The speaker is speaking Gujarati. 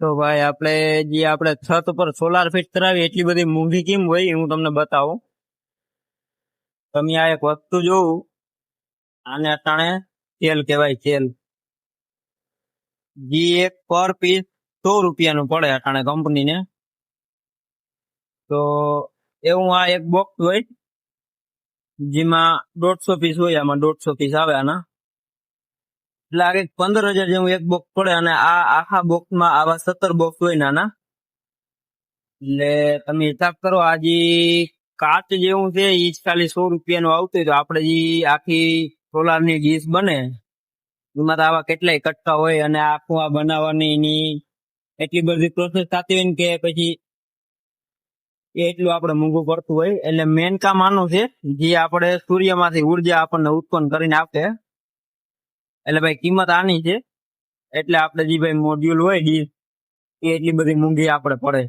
તો ભાઈ આપણે છત ઉપર સોલાર ફિટ કરાવી એટલી બધી મોંઘી કેમ હોય એ હું તમને બતાવું. તમે આ એક વસ્તુ જોવું, આને અટાણે તેલ કહેવાય, તેલ. જે એક પર પીસ 100 રૂપિયાનું પડે અટાણે કંપનીને. તો એવું આ એક બોક્સ હોય જેમાં 150 પીસ હોય, આમાં 150 પીસ આવે આના, એટલે આ 15,000 જેવું એક બોક્સ પડે. અને આ આખા બોક્સમાં આવા 17 બોક્સ હોય નાના. એટલે તમે હિસાબ કરો, આ જે કાચ જેવું છે એ ખાલી 100 રૂપિયાનું આવતું હોય, તો આપણે જે આખી સોલારની ડીશ બને એમાં તો આવા કેટલાય કટકા હોય. અને આખું આ બનાવવાની એની એટલી બધી પ્રોસેસ થતી હોય ને કે પછી એટલું આપણે મોંઘું પડતું હોય. એટલે મેન કામ આનું છે, જે આપણે સૂર્યમાંથી ઉર્જા આપણને ઉત્પન્ન કરીને આપે. એટલે ભાઈ કિંમત આની છે. એટલે આપણે જે ભાઈ મોડ્યુલ હોય ડીશ, એ એટલી બધી મોંઘી આપણે પડે.